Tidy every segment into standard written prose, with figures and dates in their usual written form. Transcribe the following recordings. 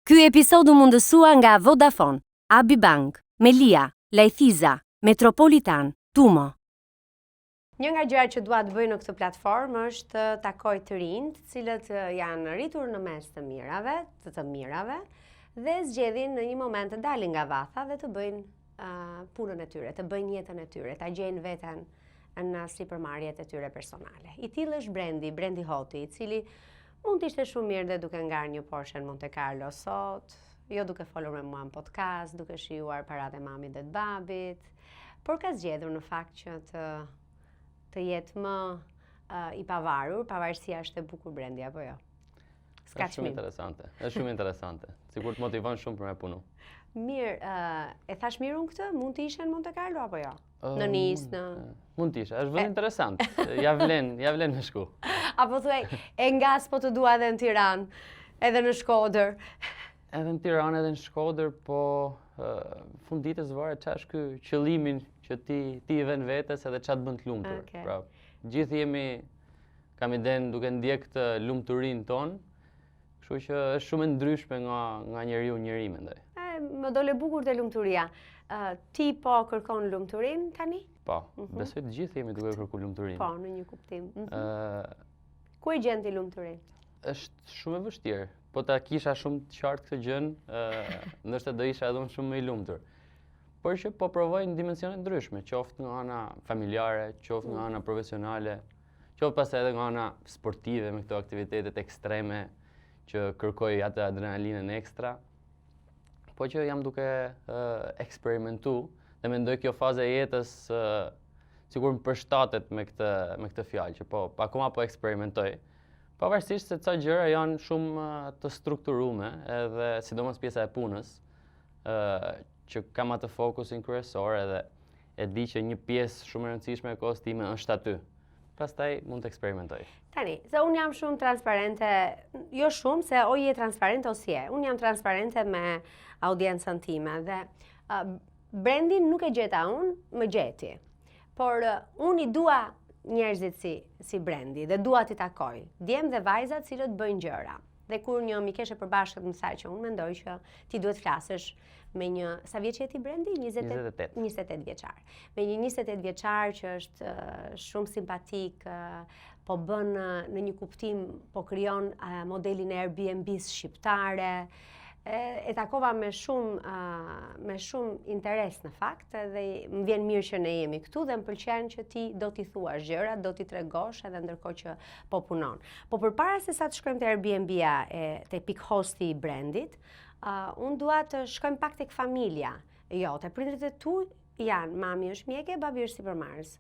Ky episod u mundësua nga Vodafone, Abibank, Melia, Lajthiza, Metropolitan, Tumo. Një nga gjërat që dua të bëj në këtë platformë është të takoj të rinjt, të cilët janë rritur në mes të mirave, dhe zgjedhin në një moment të dalin nga vatha dhe të bëjnë punën e tyre, të bëjnë jetën e tyre, ta gjejnë veten në sipërmarrjet e tyre personale. I tillë është Brendi Hoti, i cili mund të ishte shumë mirë dhe duke ngarë një Porsche në Monte Carlo sot, jo duke folur me mua në podcast, duke shijuar paratë e mamit dhe të babit, por ka zgjedhur në fakt që të jetë më i pavarur, pavarësia është e bukur Brendi, apo jo? Është shumë interesante, sikur të motivon shumë për me punu. Mirë, e thash mirë unë këtë? Mund të ishe në Monte Carlo, apo jo? Në Nis, në... Mund të ishe, është vend interesant, ja vlen me shku. Apo thuaj, e ngas po të dua edhe në Tiranë, edhe në Shkodër. Edhe në Tiranë, edhe në Shkodër, po funditës varet ç'është ky qëllimin që ti i vën vetes edhe ç'a të bën të lumtur. Okay. Pra, gjithë kam iden duke ndjek të lumturinë tonë, kështu që është shumë e ndryshme nga njeriu njeri, mendoj. Më dole bukur të lumturia. Ti po kërkon lumturinë tani? Po, besoj të gjithë jemi duke kërku lumturinë. Po, në një kuptim. Ku e gjen ti lumturinë? Është shumë e vështirë. Po ta kisha shumë të qartë këtë gjën, ndoshta do isha edhe unë shumë më i lumtur. Por që po provoj në dimensione ndryshme, qoftë nga ana familjare, qoftë nga ana profesionale, qoftë pastaj edhe nga ana sportive me këto aktivitetet ekstreme që kërkoj atë adrenalinën ekstra. Po që jam duke eksperimentu dhe mendoj kjo faza e jetës sigur më përshtatet me këtë fjalë, që po akoma po eksperimentoj. Pavarësisht se ca gjëra janë shumë të strukturume, edhe sidomos pjesa e punës, që kam atë fokusin kryesor edhe e di që një pjesë shumë e rëndësishme e kohës time është aty. Pastaj mund të eksperimentoj. Tani, se unë jam shumë transparente, jo shumë, se o je transparente o si je. Unë jam transparente me audiencën time dhe Brendin nuk e gjeta unë, më gjeti. Por unë i dua njerëzit si Brendi dhe dua t'i takoj. Djem dhe vajzat cilët bëjnë gjëra. Dhe kur një mikeshe përbashkët më saj që unë mendoj që ti duhet flasësh me një, sa vjeç je ti Brendi? 28 vjeçar. Me një 28 vjeçar që është shumë simpatik, po bën në një kuptim, po krijon modelin e Airbnb-s shqiptare. E takova me shumë interes në fakt dhe më vjen mirë që ne jemi këtu dhe më pëlqen që ti do t'i thuash gjërat, do t'i tregosh edhe ndërkohë që po punon. Po përpara se sa të shkojmë te Airbnb-a te pikhosti i Brendit, unë dua të shkojmë pak tek familja jote. Prindrit e tu janë, mami është mjeke, babi është sipërmarrës.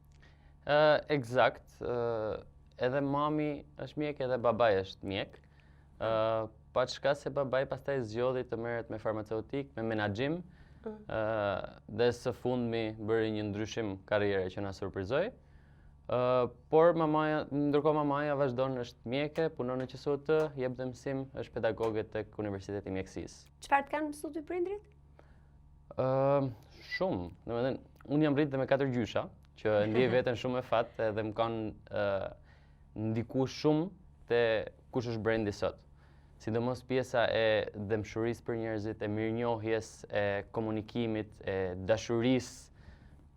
Eksakt. Edhe mami është mjek edhe babai është mjek. Pa çka se babai pastaj zgjodhi të merret me farmaceutik, me menaxhim, dhe së fundmi bëri një ndryshim karriere që na surprizoi. Por ndërkohë mamaja vazhdon është mjeke, punon në QSUT, jep dhe mësim, është pedagoge tek Universiteti i Mjekësisë. Çfarë kanë mësuar ty prindrit? Shumë. Domethënë, unë jam rritë me 4 gjysha, që ndjej veten shumë e fat edhe më kanë ndikuar shumë te kush është Brendi sot. Sidomos pjesa e dëmshurisë për njerëzit, e mirënjohjes, e komunikimit, e dashurisë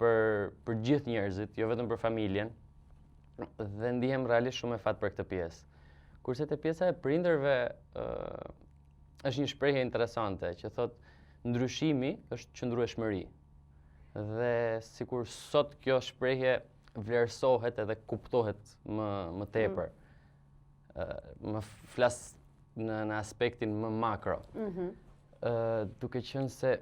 për gjithë njerëzit, jo vetëm për familjen, dhe ndihem realisht shumë e fat për këtë pjesë. Kurse te pjesa e prindërve është një shprehje interesante që thot ndryshimi është qëndrueshmëri. Dhe sikur sot kjo shprehje vlerësohet edhe kuptohet më tepër. Më flas në aspektin më makro. Duke qenë se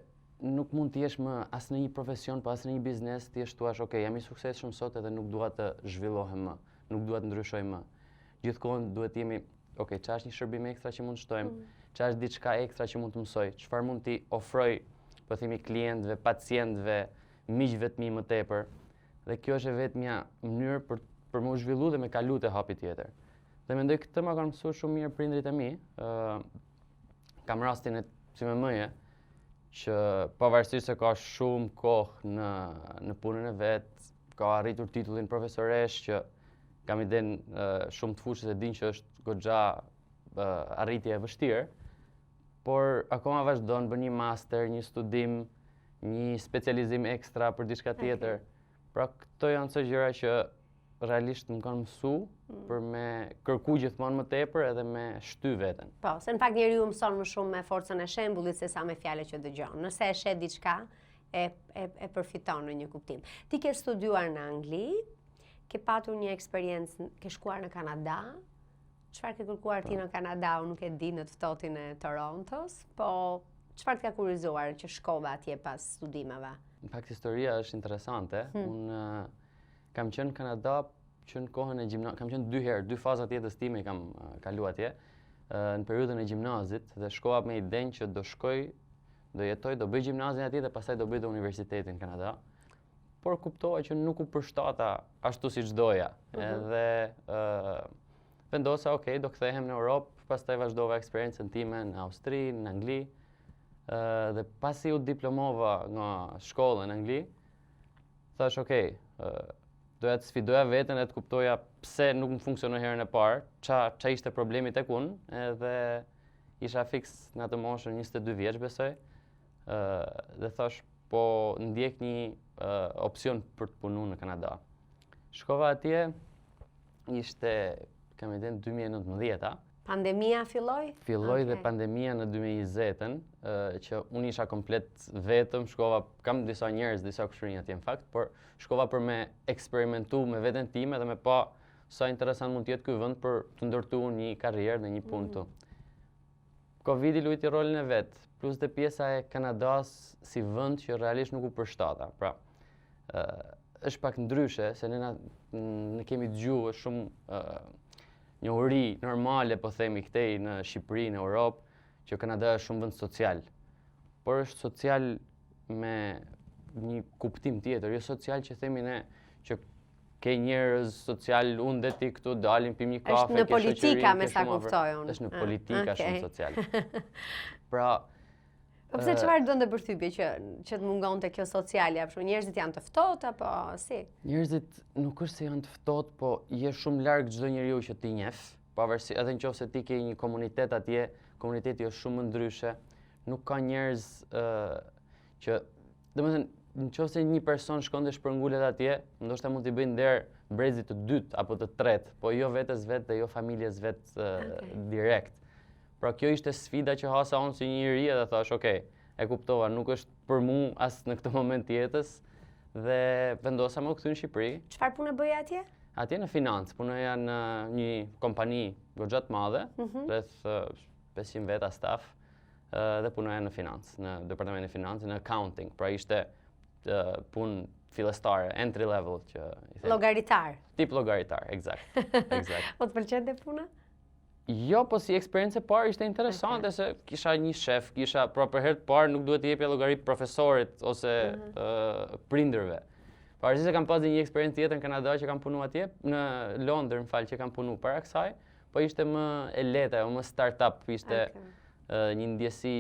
nuk mund të jesh më as në një profesion, po as në një biznes, ti thua, ok, jam i suksesshëm sot edhe nuk dua të zhvillohem më, nuk dua të ndryshoj më. Gjithkohon duhet jemi, ok, çfarë është një shërbim ekstra që mund të shtojmë, çfarë është diçka ekstra që mund të mësoj, çfarë mund t'i ofroj, po themi klientëve, pacientëve, miqve të mi më tepër. Dhe kjo është vetëm mënyrë për më zhvillu dhe me kalu te hapi tjetër. Dhe mendoj këtë ma kanë mësuar shumë mirë prindrit e mi. Kam rastin si me mëje, që pavarësisht se ka shumë kohë në punën e vet, ka arritur titullin profesoresh, që kam iden shumë të fushës e din që është goxha arritje e vështirë, por akoma vazhdon bën një master, një studim, një specializim ekstra për diçka tjetër. Pra këto janë të gjëra që realisht më kanë mësu për me kërku gjithmonë më tepër edhe me shty veten. Po, se në fakt njeriu mëson më shumë me forcën e shembullit se sa me fjalët që dëgjon. Nëse e sheh diçka, e përfiton në një kuptim. Ti ke studiuar në Angli, ke patur një eksperiencë, ke shkuar në Kanada. Çfarë ke kërkuar ti në Kanada? Unë nuk e di në të ftohtin e Torontos, po çfarë të ka kuriozuar që shkova atje pas studimeve? Në fakt historia është interesante. Unë kam qenë në Kanada që në kohën e gjimnazit, kam qenë 2 herë, 2 faza të jetës time i kam kaluar atje në periudhën e gjimnazit dhe shkova me idenë që do shkoj, do jetoj, do bëj gjimnazin atje dhe pastaj do bëj dhe universitetin në Kanada. Por kuptova që nuk u përshtata ashtu siç doja. Edhe vendosa, okay, do kthehem në Europë, pastaj vazhdova eksperiencën time në Austri, në Angli. Dhe pasi u diplomova nga shkolla në Angli, thash, okay, doja të sfidoja veten e të kuptoja pse nuk më funksionoi herën e parë, ç'a ishte problemi tek unë, edhe isha fiks në atë moshën 22 vjeç besoj. Dhe thash, po ndjek një opsion për të punuar në Kanada. Shkova atje, ishte, kam iden 2019-a. Pandemia filloi? Filloi dhe pandemia në 2020-ën, që unë isha komplet vetëm, shkova, kam disa njerëz, disa kushërinj atje në fakt, por shkova për me eksperimentu me veten time dhe me pa sa interesant mund të jetë ky vend për të ndërtuar një karrierë në një punë këtu. Covidi luajti rolin e vet, plus dhe pjesa e Kanadas si vend që realisht nuk u përshtata. Pra, është pak ndryshe, se ne kemi dëgjuar shumë njohuri normale, po themi këtej në Shqipëri, në Europë, që Kanada është shumë vend social. Por është social me një kuptim tjetër, jo social që themi ne që ke njerëz social, unë dhe ti këtu dalim pim një kafe, është në politika me sa kuptoj unë. Është në politika shumë social. Pra, po pse çfarë donte përthypje që të mungonte kjo sociale, apo njerëzit janë të ftohtë apo si? Njerëzit nuk është se janë të ftohtë, po je shumë larg çdo njeriu që ti njeh, pavarësisht edhe nëse ti ke një komunitet atje, komuniteti është shumë ndryshe, nuk ka njerëz që, domethënë, nëse një person shkon dhe shpërngulet atje, ndoshta mund t'i bëjë nder brezit të dytë apo të tretë, po jo vetes vet dhe jo familjes vet direkt. Pra kjo ishte sfida që hasa unë si njëri edhe thash, okay, e kuptova, nuk është për mu as në këtë moment të jetës dhe vendosa me u kthy në Shqipëri. Çfarë punë bëje atje? Atje në financë, punoja në një kompani goxha të madhe, rreth 500 veta staf, dhe punoja në financë, në departamentin e financë, në accounting, pra ishte punë fillestare, entry level që i them. Llogaritar. Tip llogaritar, eksakt. Po të pëlqente puna? Jo, po si eksperiencë e parë ishte interesante se kisha një shef, pra për herë të parë nuk duhet të jepja llogari profesorit ose prindërve. Pavarësisht se kam pasur një eksperiencë tjetër në Kanada që kam punuar atje, në Londër, më fal, që kam punuar para kësaj, po ishte më e lehtë, më startup, ishte një ndjesi,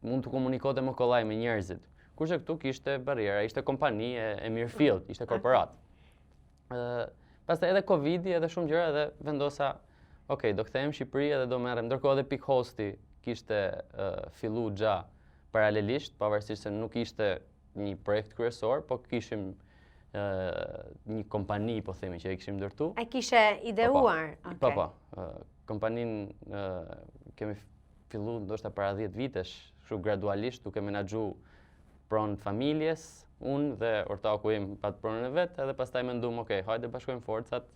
mund të komunikote më kollaj me njerëzit. Kurse këtu kishte barriera, ishte kompani e mirëfillt, ishte korporat. Pastaj edhe Covidi edhe shumë gjëra dhe vendosa okej, do kthehem në Shqipëri edhe do merrem. Ndërkohë edhe Pick Hosti kishte fillu xha paralelisht, pavarësisht se nuk ishte një projekt kryesor, po kishim një kompani, po themi, që e kishim ndërtu. E kishe ideuar? Po. Kompaninë kemi fillu ndoshta para 10 vitesh, kështu gradualisht, duke menaxhu pronë familjes, unë dhe ortaku im pat pronën e vet, edhe pastaj menduam, okay, hajde bashkojmë forcat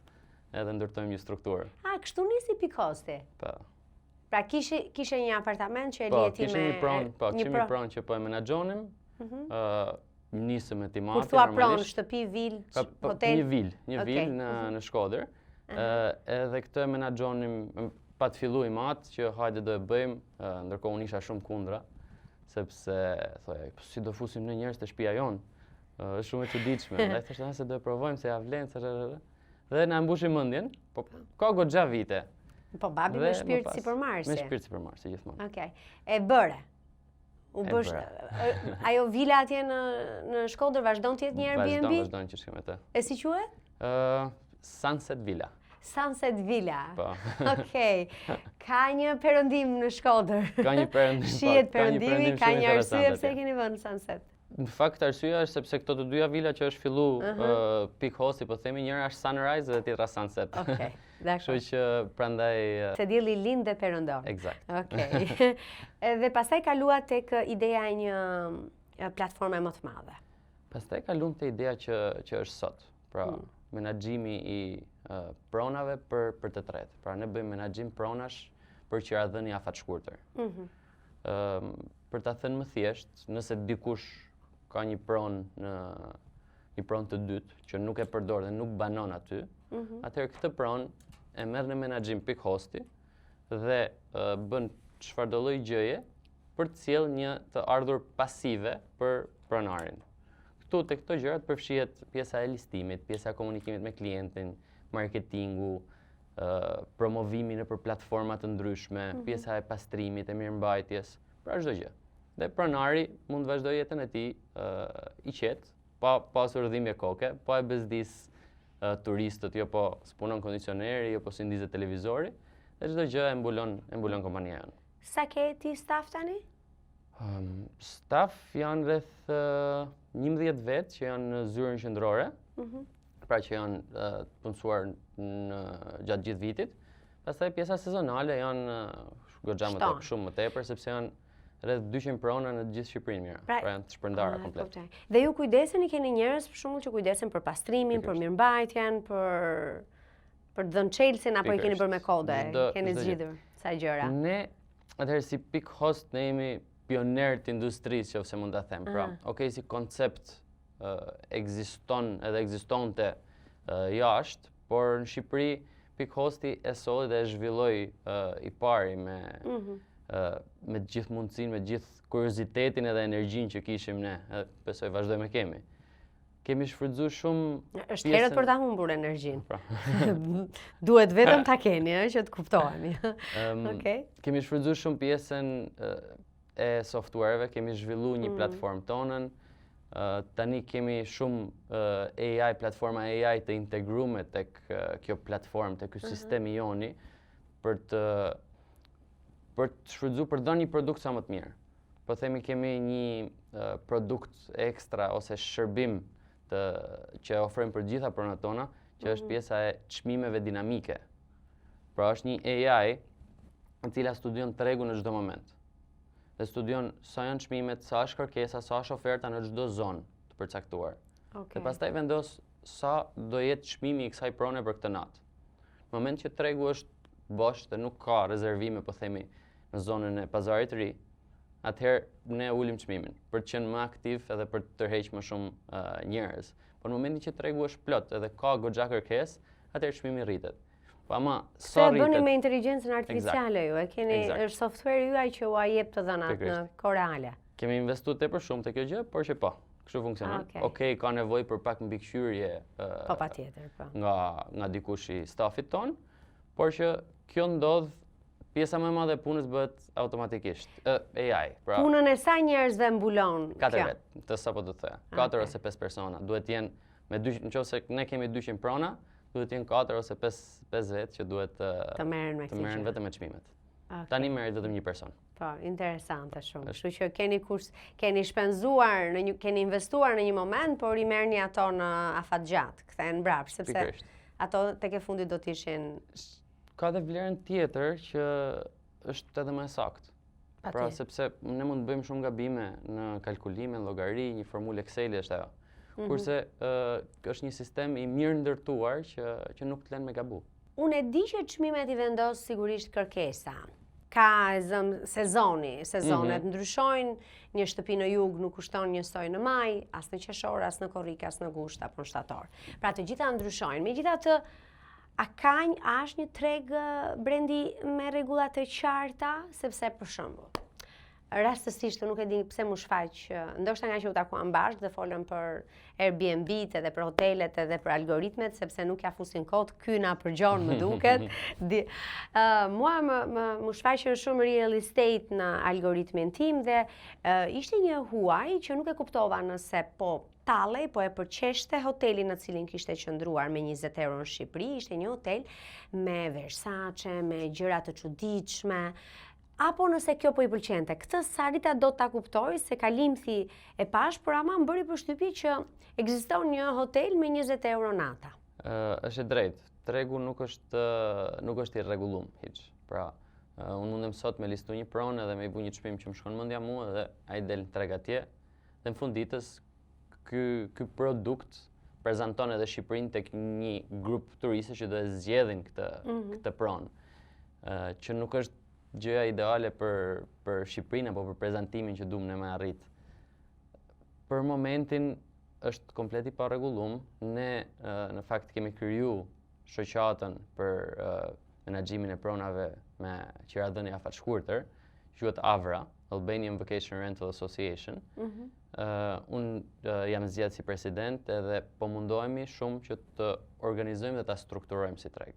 edhe ndërtojmë një strukturë. Kështu nisi Pick Hosti? Po. Pra kishe një apartament që e lijeti me... Po, kishim një pronë që po e menaxhonim, nisëm me timati, kur thua pronë, shtëpi, vil, hotel? Një vil në Shkodër, edhe këtë e menaxhonim, pa të fillu i matë që hajde do e bëjmë, ndërkohë unë isha shumë kundra, sepse, thoja, si do fusim në njerëz të shtëpia jonë, është shumë e çuditshme, dhe thashë se do e provojmë se ja vlen, dhe na mbushi mendjen, po ka goxha vite. Po babi me shpirt sipërmarrësi. Me shpirt sipërmarrësi gjithmonë. Okej. E bëre. U bësh ajo vila atje në Shkodër vazhdon të jetë një Airbnb? Vazhdon që shkojmë atë. E si quhet? Sunset Villa. Sunset Villa. Po. Okej. Ka një perëndim në Shkodër. Ka një perëndim. Shihet perëndimi, ka një arsye interesante pse atje. keni vënë Sunset. Në fakt arsyeja është sepse këto të dyja vila që është fillu Peak Hosti, po themi njëra është Sunrise dhe tjetra Sunset. Okej, Kështu dakor. që prandaj Se dielli lind dhe perëndon. eksakt. Okej. Dhe pastaj kalua tek ideja e një platforme më të madhe. Pastaj kalum te ideja që është sot. Pra, menaxhimi i pronave për të tretë. Pra ne bëjmë menaxhim pronash për qiradhënie afatshkurtër. Për ta thënë më thjesht, nëse dikush ka një pronë të dytë që nuk e përdor dhe nuk banon aty, atëherë këtë pronë e merr në menaxhim Peak Hosti dhe bën çfarëdo lloj gjëje për të sjellë një të ardhur pasive për pronarin. Këtu te këto gjërat përfshihet pjesa e listimit, pjesa e komunikimit me klientin, marketingu, promovimi nëpër platforma të ndryshme, pjesa e pastrimit, e mirëmbajtjes, pra çdo gjë. Dhe pronari mund të vazhdojë jetën e tij i qetë, pa pasur dhimbje koke, pa e bezdis turistët, jo po s'punon kondicioneri, jo po si ndizet televizori, dhe çdo gjë e mbulon kompania jonë. Sa ke ti staf tani? Staf janë rreth 11 vetë që janë në zyrën qendrore, pra që janë punësuar gjatë gjithë vitit. Pastaj pjesa sezonale janë goxha shumë më tepër, sepse janë rreth 200 prona në gjithë Shqipërinë mira. Pra janë të shpërndara komplet. Dhe ju kujdeseni, keni njerëz për shembull që kujdesen për pastrimin, për mirëmbajtjen, për dhënë çelsin apo i keni bërë me kode? Keni zgjidhur sa gjëra? Ne atëherë si Peak Host ne jemi pioner të industrisë, nëse mund ta them. Pra, okej, si koncept ekzistonte jashtë, por në Shqipëri Peak Hosti e solli dhe e zhvilloi i pari me gjithë mundësinë, me gjithë kuriozitetin edhe energjinë që kishim ne, edhe besoj vazhdojmë kemi. Kemi shfrytzuar shumë është herët për ta humbur energjinë. Duhet vetëm ta keni, që të kuptohemi. Okej. Kemi shfrytzuar shumë pjesën e softwareve, kemi zhvilluar një platformë tonën. Tani kemi shumë AI, platforma AI të integruar tek kjo platformë, tek ky sistemi joni për të shfrytzuar për të dhënë një produkt sa më të mirë. Po themi kemi një produkt ekstra ose shërbim që ofrojmë për gjitha pronat tona, që është pjesa e çmimeve dinamike. Pra është një AI e cila studion tregun në çdo moment. Dhe studion sa janë çmimet, sa është kërkesa, sa është oferta në çdo zonë të përcaktuar. Dhe pastaj vendos sa do jetë çmimi i kësaj prone për këtë natë. Në moment që tregu është bosh dhe nuk ka rezervime, po themi, në zonën e pazarit të ri, atëherë ne ulim çmimin për të qenë më aktiv edhe për të tërheqë më shumë njerëz. Por në momentin që tregu është plot edhe ka goxha kërkesë, atëherë çmimi rritet. Po ama sa rritet? Se bëni me inteligjencën artificiale ju, e keni është software juaj që u jep të dhënat në kohë reale. Kemi investuar tepër shumë te kjo gjë, por që po, kështu funksionon. Okej, ka nevojë për pak mbikëqyrje patjetër, po. Nga dikush i stafit ton, por që kjo ndodh pjesa më e madhe e punës bëhet automatikisht. AI. Pra, punën e sa njerëzve mbulon kjo? 4 vetë, të sapo do të thoya. 4 ose 5 persona. Duhet të jenë nëse ne kemi 200 prona, duhet të jenë 4 ose 5 vetë që duhet të merren vetëm me çmimet. Tani merret vetëm një person. Po, interesante shumë. Kështu që keni shpenzuar, keni investuar në një moment, por i merrni ato në afatgjat, kthehen mbrapsht, sepse ato tek e fundit do të ishin. Ka dhe vlerën tjetër që është edhe më saktë. Pra sepse ne mund të bëjmë shumë gabime në kalkulime, në llogari, një formulë Excel është ajo. Kurse është një sistem i mirë ndërtuar që nuk të lën me gabu. Unë e di që çmimet i vendos sigurisht kërkesa. Ka sezonet ndryshojnë, një shtëpi në jug nuk kushton njësoj në maj, as në qershor, as në korrik, as në gusht apo në shtator. Pra të gjitha ndryshojnë. Megjithatë, a është një treg brendi me rregullat e qarta, sepse për shembull, rastësisht nuk e di pse më shfaq, ndoshta nga që u takuam bashkë dhe folëm për Airbnb-t edhe për hotelet edhe për algoritmet, sepse nuk ja fusin kot, ky na përgjon më duket. Mua më shfaqën shumë real estate në algoritmin tim dhe ishte një huaj që nuk e kuptova nëse po tallej, po e përqeshte hotelin në cilin kishte qëndruar me 20 euro në Shqipëri. Ishte një hotel me Versace, me gjëra të çuditshme, apo nëse kjo po i pëlqente. Këtë sarita do ta kuptoj se kalimthi e pash, por ama më bëri përshtypje që ekziston një hotel me 20 euro nata. Është e drejtë. Tregu nuk është i rregullum hiç. Pra, unë mundem sot me listu një pronë edhe me i bu një çmim që më shkon mendja mua dhe ai del në treg atje. Dhe në fund ditës ky produkt prezanton edhe Shqipërinë tek një grup turistësh që do e zgjedhin këtë pronë. Që nuk është gjëja ideale për Shqipërinë apo për prezantimin që duam ne me arrit. Për momentin është komplet i parregullum. Ne në fakt kemi kriju shoqatën për menaxhimin e pronave me qiradhënie afatshkurtër, quhet AVRA, Albanian Vacation Rental Association. Unë jam zgjedhur si president edhe po mundohemi shumë që të organizojmë dhe ta strukturojmë si treg.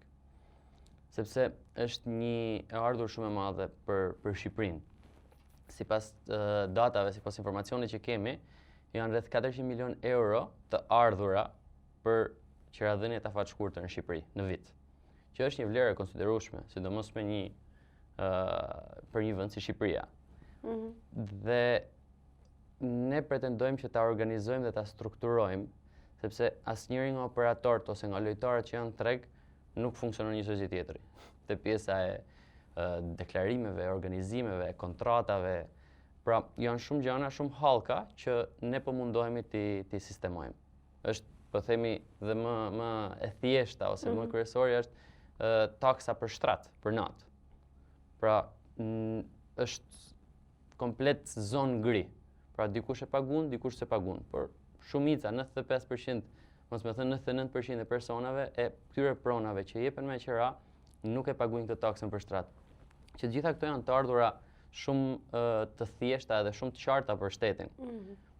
Sepse është një e ardhur shumë e madhe për Shqipërinë. Sipas datave, sipas informacionit që kemi, janë rreth 400 milion euro të ardhura për qiradhëniet afatshkurtër në Shqipëri në vit. Që është një vlerë e konsiderueshme, sidomos për një vend si Shqipëria. Dhe ne pretendojmë që ta organizojmë dhe ta strukturojmë, sepse asnjëri nga operatorët ose nga lojtarët që janë treg nuk funksionon njësoj si tjetri. Te pjesa e deklarimeve, organizimeve, kontratave, pra janë shumë gjëra, shumë hallka që ne po mundohemi ti sistemojmë. Është, po themi, dhe më e thjeshta ose më kryesore është taksa për shtrat, për natë. Pra është komplet zonë gri. Pra dikush e pagun, dikush se pagun. Por shumica, 95%, mos me thënë 99% e personave e këtyre pronave që jepen me qira nuk e paguajnë këtë taksën për shtrat. Që gjitha këto janë të ardhura shumë të thjeshta edhe shumë të qarta për shtetin.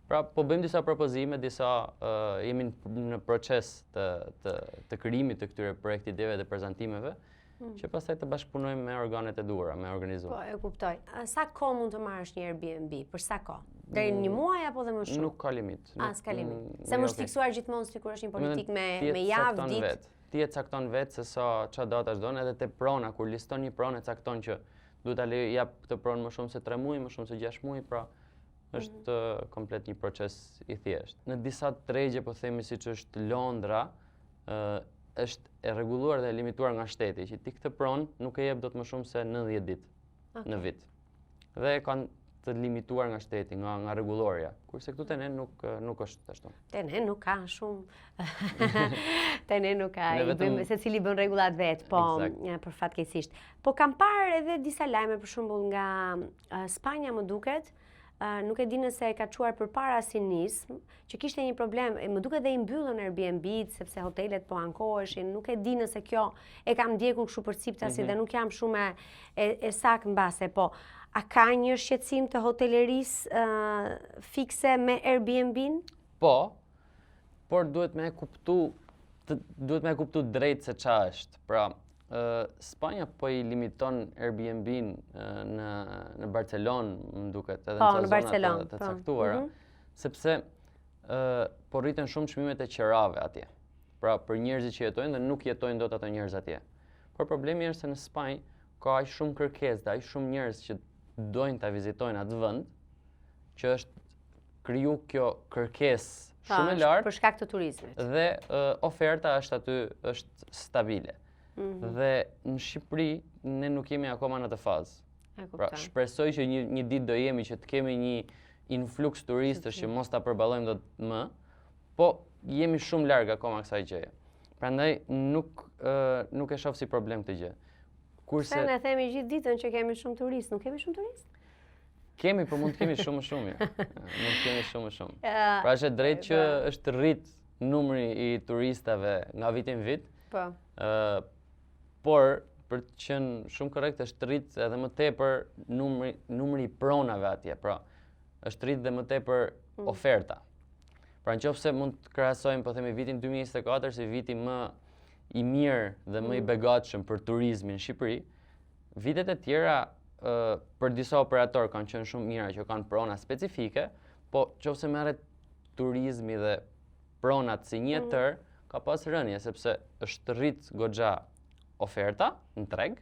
Pra po bëjmë disa propozime, jemi në proces të krijimit të këtyre projektideve dhe prezantimeve, që pastaj të bashkëpunojmë me organet e duhura, me organizuar. Po, e kuptoj. Sa kohë mund të marrësh një Airbnb? Për sa kohë? Deri një muaj apo dhe më shumë? Nuk ka limit. S'ka limit. Se më është fiksuar gjithmonë sikur është një politikë me javë, ditë. Ti e cakton vetë se çfarë datash don, edhe te prona kur liston një pronë e cakton që duhet ta jap këtë pronë më shumë se 3 muaj, më shumë se 6 muaj, pra është komplet një proces i thjeshtë. Në disa tregje, po themi siç është Londra, është e rregulluar dhe e limituar nga shteti, që ti këtë pronë nuk e jep dot më shumë se 90 ditë në vit. Dhe kanë të limituar nga shteti, nga rregulloria. Kurse këtu te ne nuk është ashtu. Te ne nuk ka shumë. Te ne nuk ka. Secili bën rregullat vet, po për fatkeqësisht. Po kam parë edhe disa lajme për shembull nga Spanja, më duket. Nuk e di nëse e ka çuar përpara si nism, që kishte një problem, më duket dhe i mbyllën Airbnb-t sepse hotelet po ankoheshin, nuk e di nëse kjo e kam ndjekur kështu përciptasi dhe nuk jam shumë e saktë mbase, po a ka një shqetësim të hotelerisë fikse me Airbnb-n? Po, por duhet me kuptu drejt se ç'a është. Pra, Spanja po i limiton Airbnb-n në Barcelonë, më duket, edhe në ca zona të caktuara, sepse po rriten shumë çmimet e qirave atje. Pra për njerëzit që jetojnë dhe nuk jetojnë dot ato njerëz atje. Por problemi është se në Spanjë ka aq shumë kërkesë dhe aq shumë njerëz që dojnë ta vizitojnë atë vend, që është kriju kjo kërkesë shumë e lartë për shkak të turizmit. Dhe oferta është aty është stabile. Dhe në Shqipëri ne nuk jemi akoma në atë fazë. Pra shpresoj që një ditë do jemi që të kemi një influks turistësh që mos ta përballojmë dot më, po jemi shumë larg akoma kësaj gjëje. Prandaj nuk e shoh si problem këtë gjë. Kurse ne themi gjithë ditën që kemi shumë turistë, nuk kemi shumë turistë? Kemi, por mund të kemi shumë më shumë. Mund të kemi shumë më shumë. Pra është drejt që është rrit numri i turistave nga vit në vit. Po. Por për të qenë shumë korrekt, është rrit edhe më tepër numri i pronave atje, pra është rrit dhe më tepër oferta. Pra nëse mund të krahasojmë, po themi vitin 2024 si viti më i mirë dhe më i begatshëm për turizmin në Shqipëri, vitet e tjera për disa operatorë kanë qenë shumë mira që kanë prona specifike, po nëse merret turizmi dhe pronat si një tër, ka pas rënje sepse është rrit goxha oferta në treg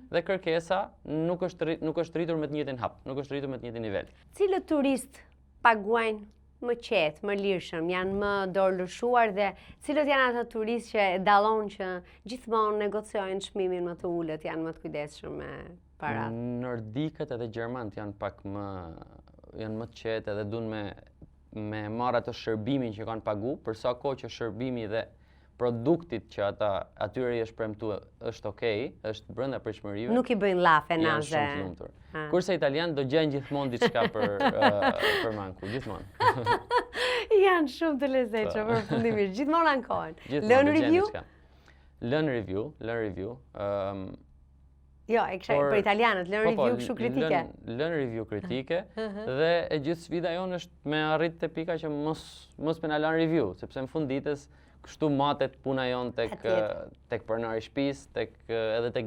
dhe kërkesa nuk është rritur me të njëjtin hap, nuk është rritur me të njëjtin nivel. Cilët turist paguajnë më qetë, më lirshëm, janë më dorëlëshuar dhe cilët janë ata turistë që dallon që gjithmonë negociojnë çmimin më të ulët, janë më të kujdesshëm me parat? Nordikët edhe gjermanët janë pak janë më të qetë edhe duan me marrë atë shërbimin që kanë pagu, për sa kohë që shërbimi dhe produktit që atyre i është premtuar është okej, është brenda pritshmërive. Nuk i bëjnë llafe janë naze. shumë të lumtur. Kurse italianë do gjejnë gjithmonë diçka për manku, gjithmonë. Janë shumë të lezetshëm përfundimisht, gjithmonë ankohen. Lën review. Jo, e kisha për italianët, lën review kështu kritike. Lën review kritike dhe e gjithë sfida jonë është me arrit te pika që mos me na lën review, sepse në fund ditës kështu matet puna jonë tek pronari i shtëpisë, edhe tek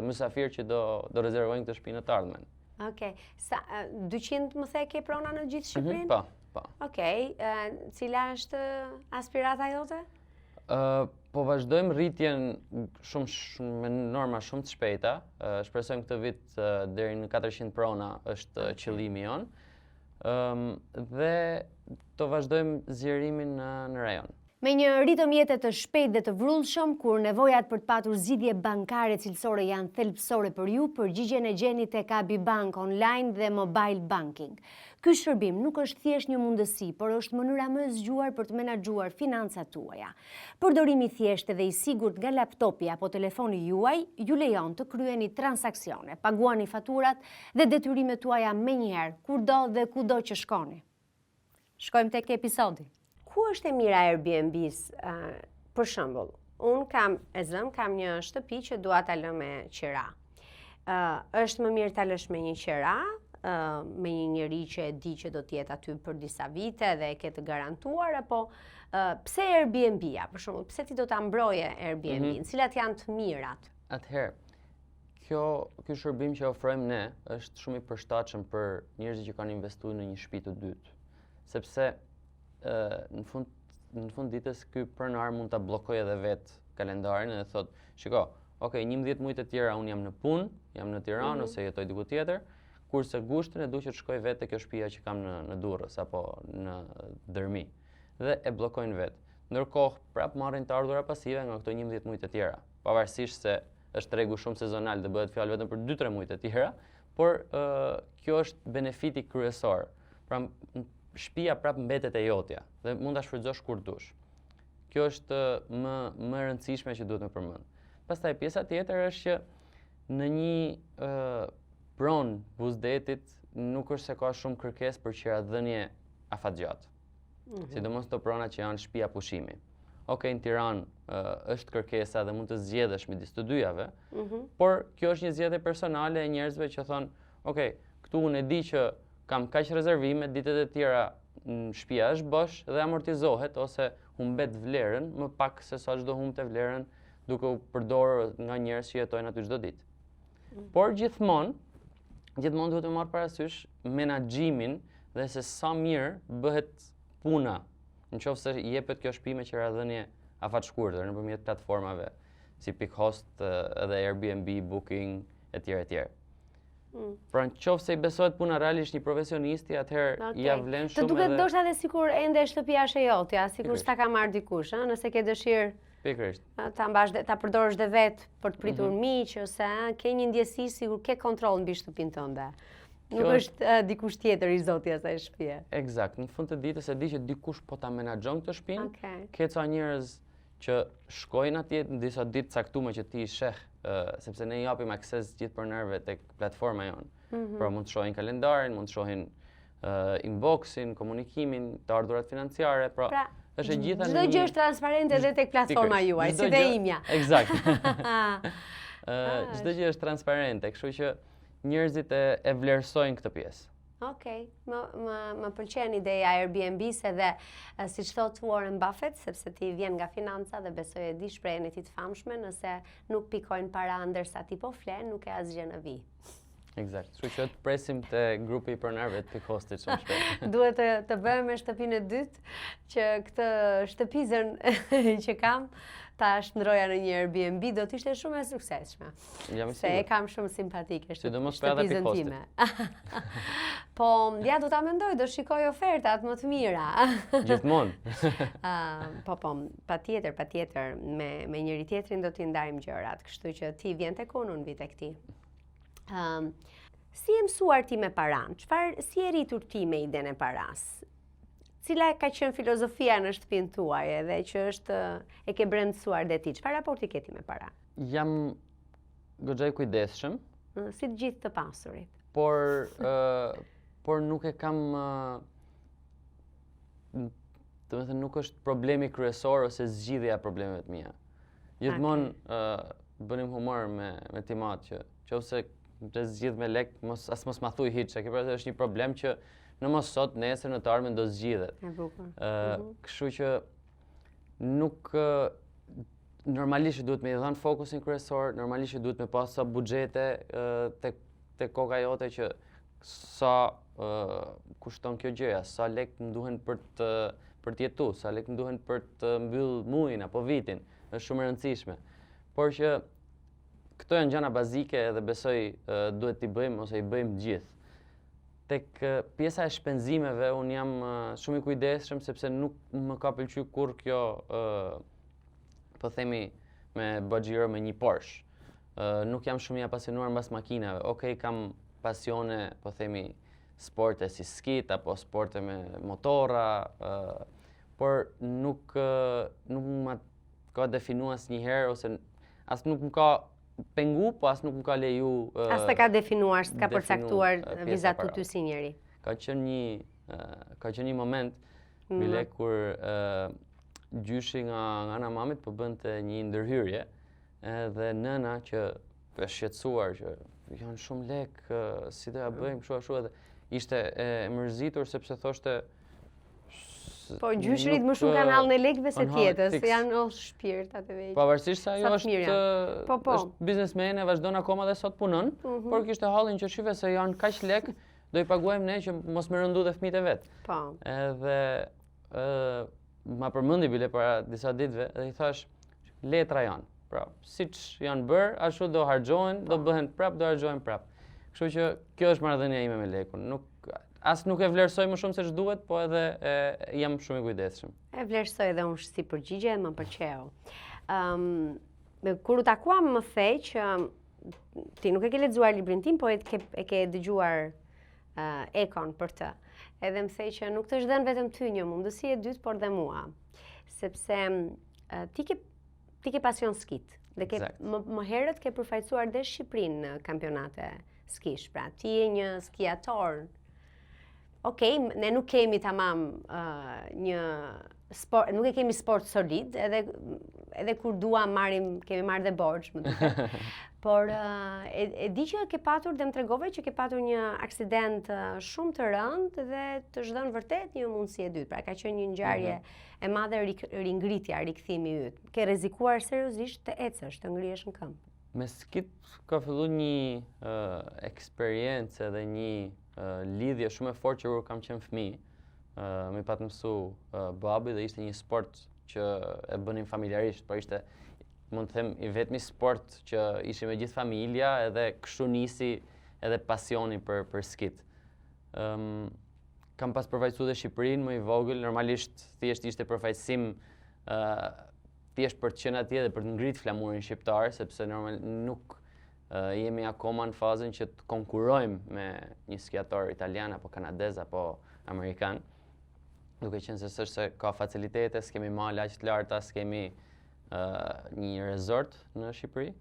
mysafir që do rezervojnë këtë shtëpi në të ardhmen. Okej. 200 më the ke prona në gjithë Shqipërinë? Po. Okej. Cila është aspirata jote? Po vazhdojmë rritjen me norma shumë të shpejta. Shpresojmë këtë vit deri në 400 prona është qëllimi jon. Dhe të vazhdojmë zgjerimin në rajon. Me një ritëm jete të shpejtë dhe të vrullshëm, kur nevojat për të patur zgjidhje bankare cilësore janë thelbësore për ju, përgjigjen e gjeni tek Abibank online dhe mobile banking. Ky shërbim nuk është thjesht një mundësi, por është mënyra më e zgjuar për të menaxhuar financat tuaja. Përdorimi i thjeshtë dhe i sigurt nga laptopi apo telefoni juaj ju lejon të kryeni transaksione, paguani faturat dhe detyrimet tuaja menjëherë, kurdo dhe kudo që shkoni. Shkojmë tek episodi. Ku është e mira Airbnb-s? Për shembull, unë kam një shtëpi që dua ta lë me qira. Është më mirë ta lësh me një qira, me një njeri që e di që do të jetë aty për disa vite dhe e ke të garantuar, apo pse Airbnb-ja? Për shembull, pse ti do ta mbroje Airbnb-n? Cilat janë të mirat? Atëherë, ky shërbim që ofrojmë ne është shumë i përshtatshëm për njerëzit që kanë investuar në një shtëpi të dytë, sepse në fund ditës ky pronar mund ta bllokojë edhe vet kalendarin dhe thotë, shiko, okay, 11 muaj të tjera unë jam në punë, jam në Tiranë ose jetoj diku tjetër, kurse gushtin e du që të shkoj vetë te kjo shtëpia që kam në Durrës apo në Dërmi dhe e bllokojnë vet. Ndërkohë prap marrin të ardhurat pasive nga këto 11 muaj të tjera, pavarësisht se është tregu shumë sezonal dhe bëhet fjalë vetëm për 2-3 muaj të tjera, por kjo është benefiti kryesor. Pra shtëpia prap mbetet e jotja dhe mund ta shfrytëzosh kur dush. Kjo është më e rëndësishme që duhet të përmend. Pastaj pjesa tjetër është që në një pronë buzdetit nuk është se ka shumë kërkesë për qiraddhënie afatgjatë. Sidomos të pronat që janë shtëpia pushimi. Okej, në Tiranë është kërkesa dhe mund të zgjedhësh midis të dyjave, por kjo është një zgjedhje personale e njerëzve që thonë, okej, këtu unë e di që kam kaq rezervime, ditët e tjera shtëpia është bosh dhe amortizohet ose humbet vlerën më pak se sa çdo humbte vlerën duke u përdorur nga njerëz që jetojnë aty çdo ditë. Por gjithmonë duhet të marr parasysh menaxhimin dhe se sa mirë bëhet puna nëse jepet kjo shtëpi me qiraddhënie afatshkurtër nëpërmjet platformave si Pickhost edhe Airbnb, Booking etj. Pra nëse i besohet puna realisht një profesionisti, atëherë ja vlen shumë. Të duket ndoshta edhe sikur ende shtëpia është e jotja, sikur s'ta ka marrë dikush, nëse ke dëshirë pikërisht ta përdorësh dhe vetë për të pritur miq ose ke një ndjesi sikur ke kontroll mbi shtëpinë tënde. Nuk është dikush tjetër i zoti asaj shtëpie. Eksakt, në fund të ditës e di që dikush po ta menaxhon këtë shtëpinë. Ke ca njerëz që shkojnë atje në disa ditë caktuar që ti i sheh, sepse ne japim akses gjithë pronarsve tek platforma jonë. Pra mund të shohin kalendarin, mund të shohin inboxin, komunikimin, të ardhurat financiare, pra është e gjitha Çdo gjë është transparente edhe tek platforma juaj, si dhe imja. Eksakt. Çdo gjë është transparente, kështu që njerëzit e vlerësojnë këtë pjesë. Okej, më pëlqen ideja Airbnb-s edhe siç thot Warren Buffett, sepse ti vjen nga financa dhe besoj e di shprehjen e tij të famshme, nëse nuk pikojnë para ndërsa ti po flen, nuk e asgjë në vi. Eksakt. Kështu që të presim te grupi i pronarëve të pikostit shumë shpejt. Duhet të bëhem me shtëpinë e dytë që këtë shtëpizën që kam ta shndroja në një Airbnb, do të ishte shumë e suksesshme. Se e kam shumë simpatike shtëpizën time. Po, ja do ta mendoj, do shikoj ofertat më të mira. Gjithmonë. Po, patjetër, me njëri tjetrin do t'i ndajmë gjërat, kështu që ti vjen tek unë, unë vi tek ti. Si e mësuar ti me paran? Si e rritur ti me idenë e paras? Cila ka qenë filozofia në shtëpinë tuaj edhe që e ke brendësuar dhe ti? Çfarë raporti ke ti me para? Jam goxha i kujdesshëm. Si të gjithë të pasurit. Por nuk e kam domethënë nuk është problemi kryesor ose zgjidhja e problemeve të mia. Gjithmonë bënim humor me timat që nëse të zgjidh me lek, mos ma thuj hiç, se kjo është një problem që në mos sot, nesër, në të ardhmen do zgjidhet. E bukur. Kështu që nuk normalisht duhet me i dhënë fokusin kryesor, normalisht duhet me pas sa buxhete te koka jote që sa kushton kjo gjëja, sa lek më duhen për të jetuar, sa lek më duhen për të mbyll muajin apo vitin. Është shumë e rëndësishme. Por që këto janë gjëra bazike dhe besoj duhet t'i bëjmë ose i bëjmë gjithë. Tek pjesa e shpenzimeve unë jam shumë i kujdesshëm sepse nuk më ka pëlqyer kurrë kjo po themi me budget me një Porsche. Nuk jam shumë i apasionuar mbas makinave. Okej, kam pasione, po themi sporte si skit apo sporte me motora, por nuk më ka definuar asnjëherë ose as nuk më ka pengu, po as nuk më ka leju... As të ka definuar, s'ka përcaktuar vizat të ty si njeri. Ka qenë një moment, bile kur gjyshi nga ana mamit po bënte një ndërhyrje, dhe nëna që është shqetësuar që janë shumë lek, si do ja bëjmë kështu ashtu edhe ishte e mërzitur sepse thoshte po gjyshrit më shumë kanë hallën e lekëve se tjetës, janë o shpirtat e veç. Pavarësisht se ajo është biznesmene, vazhdon akoma dhe sot punon, por kishte hallin që shive se janë kaq lek, do i paguajmë ne që mos më rëndu dhe fëmijët e vet. Po. Edhe ma përmendi bile para disa ditëve dhe i thash letra janë. Pra, siç janë bërë, ashtu do harxhohen, do bëhen prap, do harxhohen prap. Kështu që kjo është marrëdhënia ime me lekun. Nuk e vlerësoj më shumë se ç'duhet, po edhe jam shumë i kujdesshëm. E vlerësoj edhe unë si përgjigje, më pëlqeu. Kur u takuam më the që ti nuk e ke lexuar librin tim, po e ke dëgjuar ekon për të. Edhe më the që nuk të është dhënë vetëm ty një mundësi e dytë, por dhe mua. Sepse ti ke pasion skit. Dhe më herët ke përfaqësuar dhe Shqipërinë në kampionate skish. Pra, ti je një skiator. Okej, ne nuk kemi tamam një sport, nuk e kemi sport solid, edhe kur duam kemi marrë dhe borxh, më duket. Por e di që ke patur dhe më tregove që ke patur një aksident shumë të rëndë dhe të zhdon vërtet një mundësi e dytë. Pra ka qenë një ngjarje e madhe ringritja, rikthimi yt. Ke rrezikuar seriozisht të ecësh, të ngrihesh në këmbë. Me skit ka filluar një eksperiencë dhe një lidhje shumë e fortë që kur kam qenë fëmijë. Më pat mësu babi dhe ishte një sport që e bënim familjarisht, por ishte, mund të them, i vetmi sport që ishim me gjithë familja edhe kështu nisi edhe pasioni për skit. Kam pas përfaqësuar dhe Shqipërinë më i vogël, normalisht thjesht ishte përfaqësim thjesht për të qenë atje dhe për të ngritë flamurin shqiptar, sepse normal nuk jemi akoma në fazën që të konkurrojmë me një skiator italian apo kanadez apo amerikan. Duke qenë se s'është se ka facilitete, s'kemi male aq të larta, s'kemi një resort në Shqipëri.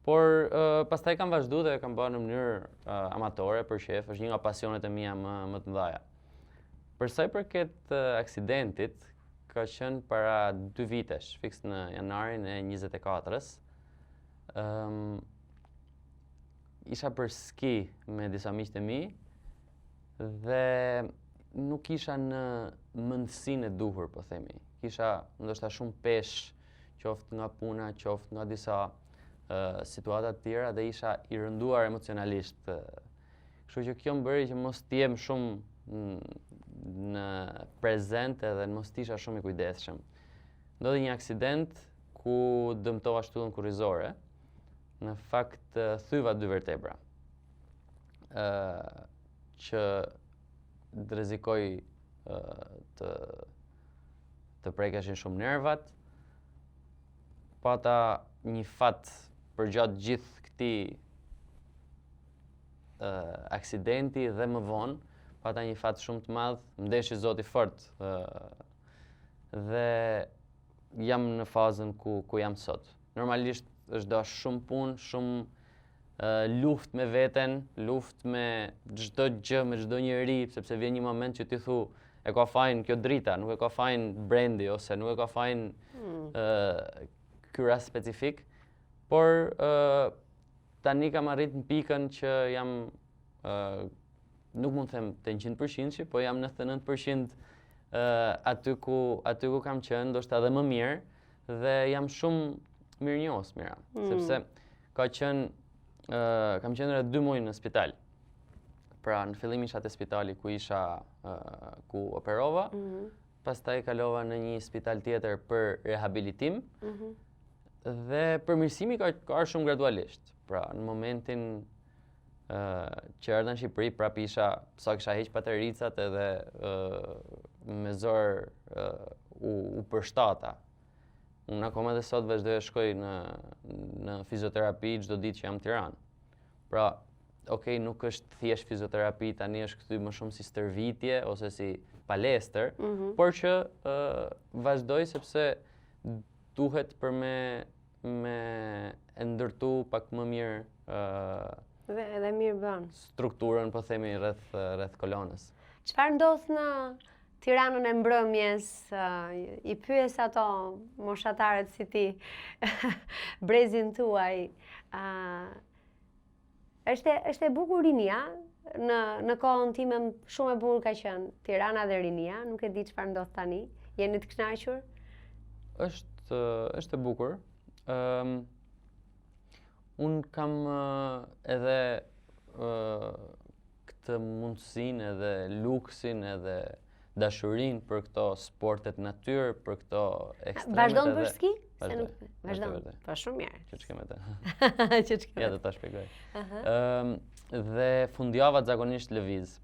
Por pastaj kam vazhduar dhe kam bërë në mënyrë amatore për shef, është një nga pasionet e mia më të mëdha. Për sa i përket aksidentit, ka qenë para 2 vitesh, fiks në janarin e 24-ës. Isha për ski me disa miqtë e mi dhe nuk isha në mendësinë e duhur, po themi. Kisha ndoshta shumë peshë, qoftë nga puna, qoftë nga disa situata të tjera dhe isha i rënduar emocionalisht. Kështu që kjo më bëri që mos të jem shumë në prezent edhe mos të isha shumë i kujdesshëm. Ndodhi një aksident ku dëmtova shtullën kurrizore. Në fakt thyva 2 vertebra. Që rrezikoj të prekeshin shumë nervat. Pata një fat përgjatë gjithë këtij aksidenti dhe më vonë, pata një fat shumë të madh, mdeshi Zoti fort dhe jam në fazën ku jam sot. Normalisht është do shumë punë, shumë luftë me veten, luftë me çdo gjë, me çdo njeri, sepse vjen një moment që ti thu e ka fajin kjo drita, nuk e ka fajin brendi ose nuk e ka fajin ky rast specifik, por tani kam arrit në pikën që jam nuk mund të them të 100%, po jam 99% aty ku kam qenë, ndoshta edhe më mirë, dhe jam shumë mirënjohës mira, sepse kam qenë rreth 2 muaj në spital. Pra në fillim isha te spitali ku operova, pastaj kalova në një spital tjetër për rehabilitim, dhe përmirësimi ka ardhur shumë gradualisht. Pra në momentin që erdha në Shqipëri, prap sa kisha heq patericat edhe me zor u përshtata. Unë akoma dhe sot vazhdoj të shkoj në fizioterapi çdo ditë që jam në Tiranë. Pra, okej, nuk është thjesht fizioterapi, tani është kthy më shumë si stërvitje ose si palestër, por që vazhdoj sepse duhet për me e ndërtu pak më mirë Dhe mirë bën. strukturën, po themi, rreth kolonës. Çfarë ndodh në Tiranën e mbrëmjes? I pyes ato moshatarët si ti, brezin tuaj. Është e bukur rinia? Në kohën time shumë e bukur ka qenë Tirana dhe rinia, nuk e di çfarë ndodh tani. Jeni të kënaqur? Është e bukur. Unë kam edhe këtë mundësinë edhe luksin edhe dashurinë për këto sportet natyrë, për këto ekstremet. Vazhdon për ski? Vazhdon. Po shumë mirë. Që ç'kem atë. Që ç'kem. Ja do ta shpjegoj. Dhe fundjavat zakonisht lëviz.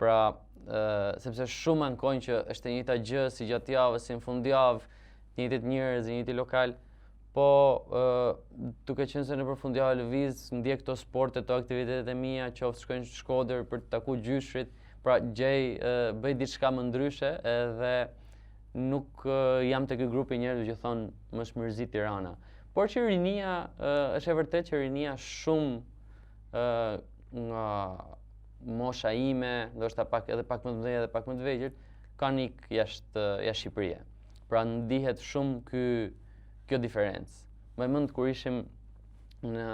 Pra, sepse shumë ankojnë që është e njëjta gjë si gjatë javës, si në fundjavë, të njëjtit njerëz, i njëjti lokal. Po, duke qenë se nëpër fundjavë lëviz, ndjek këto sporte, këto aktivitetet e mia, qoftë shkojnë në Shkodër për të takuar gjyshrit, pra bëj diçka më ndryshe edhe nuk jam te ky grup i njerëzve që thonë më shmërzit Tirana. Por që rinia, është e vërtetë që rinia shumë nga mosha ime, ndoshta edhe pak më të mëdhenj edhe pak më të vegjël, kanë ikë jashtë Shqipërisë. Pra ndihet shumë kjo diferencë. Më mend kur ishim në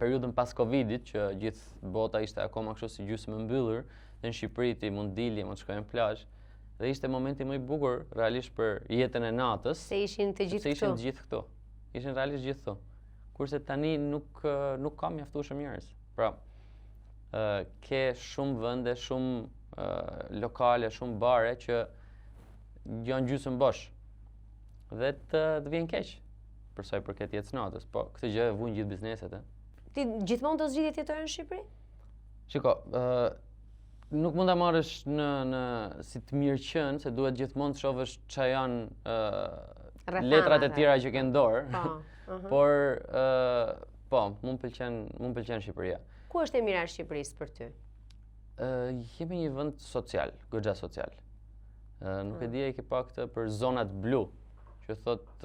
periudhën pas Covidit, që gjithë bota ishte akoma kështu si gjysmë e mbyllur, dhe në Shqipëri ti mund dilje, mund shkojnë në plazh, dhe ishte momenti më i bukur realisht për jetën e natës. Se ishin të gjithë këtu. Se ishin të gjithë këtu. Ishin realisht gjithë këtu. Kurse tani nuk ka mjaftueshëm njerëz. Pra, ke shumë vende, shumë lokale, shumë bare që janë gjysmë bosh. Dhe të vjen keq për sa i përket jetës natës, po këtë gjë e vujnë gjithë bizneset. Ti gjithmonë do zgjidhje të jetojë në Shqipëri? Shiko, nuk mund ta marrësh si të mirëqen, se duhet gjithmonë të shohësh ç'a janë letrat e tjera që ke në dorë. Por po, më pëlqen Shqipëria. Ku është e mira e Shqipërisë për ty? Jemi një vend social, goxha social. Nuk e di e ke pa këtë për zonat blu, që thot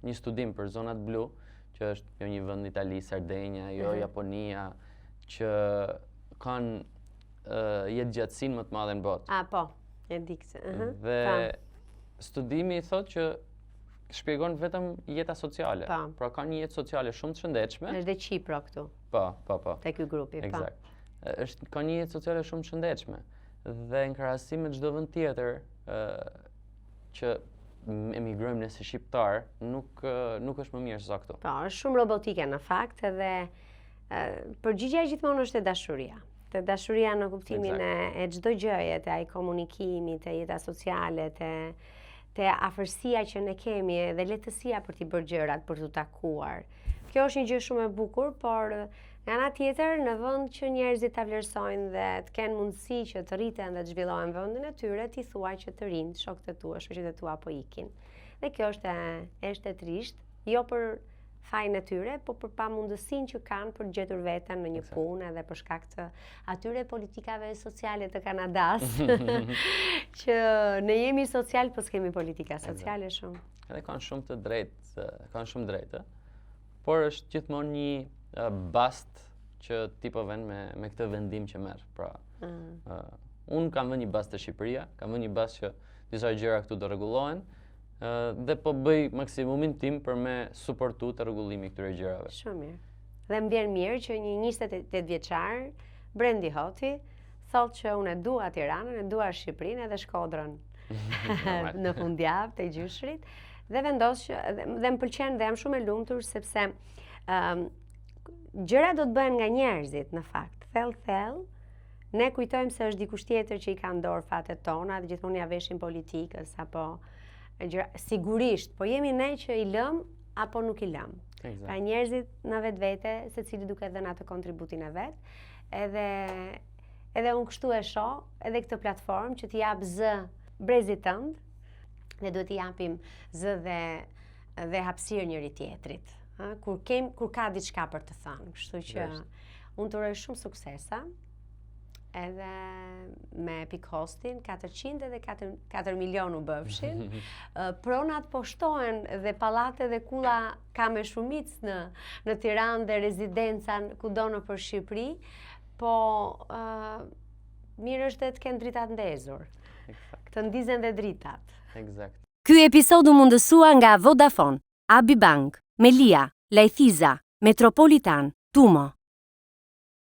një studim për zonat blu, që është një vend në Itali, Sardenja, Japonia, që kanë jetë gjatësinë më të madhe në botë. Po, e di këtë. Dhe studimi i thotë që shpjegon vetëm jeta sociale. Po. Pra ka një jetë sociale shumë të shëndetshme. Është dhe Qipro këtu, Po. te ky grupi, po. Eksakt. Ka një jetë sociale shumë të shëndetshme. Dhe në krahasim me çdo vend tjetër që emigrojmë ne si shqiptar, nuk është më mirë se sa këtu. Po, është shumë robotike në fakt edhe përgjigjja gjithmonë është e dashuria. Te dashuria në kuptimin e çdo gjëje, te ai komunikimi, te jeta sociale, te afërsia që ne kemi dhe lehtësia për t'i bërë gjërat, për t'u takuar. Kjo është një gjë shumë e bukur, por nga ana tjetër, në vend që njerëzit ta vlerësojnë dhe të kenë mundësi që të rriten dhe të zhvillohen vendin e tyre, ti thuaj që të rinë, shokët e tua, shoqet e tua po ikin. Dhe kjo është e trisht, jo për fajin e tyre, po për pamundësinë që kanë për të gjetur veten në një punë edhe për shkak të atyre politikave sociale të Kanadas, që ne jemi social, po s'kemi politika sociale shumë. Edhe kanë shumë të drejtë, por është gjithmonë një bast që ti po vën me këtë vendim që merr. Pra, unë kam vënë një bast të Shqipëria, kam vënë një bast që disa gjëra këtu do rregullohen, dhe po bëj maksimumin tim për me suportu të rregullimi këtyre gjërave. Shumë mirë. Dhe më vjen mirë që një 28 vjeçar, Brendi Hoti, thotë që unë e dua Tiranën, e dua Shqipërinë edhe Shkodrën në fundjavë të gjyshrit, dhe vendos që dhe më pëlqen dhe jam shumë e lumtur sepse gjëra do të bëhen nga njerëzit në fakt. Thellë, ne kujtojmë se është dikush tjetër që i ka dorë fatet tona dhe gjithmonë ja veshim politikës apo sigurisht, po jemi ne që i lëm apo nuk i lëm. Pra njerëzit në vetvete, secili duke dhënë atë kontributin e vet, edhe unë kështu e shoh, edhe këtë platformë që t'i jap zë brezit tënd, dhe duhet t'i japim zë dhe hapësirë njëri tjetrit. Kur ka diçka për të thënë, kështu që unë të uroj shumë suksesa. Edhe me Pikhostin, 400 edhe 4 milion u bëfshin. Pronat po shtohen dhe pallate dhe kulla ka me shumicë në Tiranë dhe rezidenca kudo nëpër Shqipëri, po mirë është të kenë dritat ndezur. Të ndizen dhe dritat. Ky episod u mundësua nga Vodafone, Abi Bank, Melia, Lajthiza, Metropolitan, Tumo.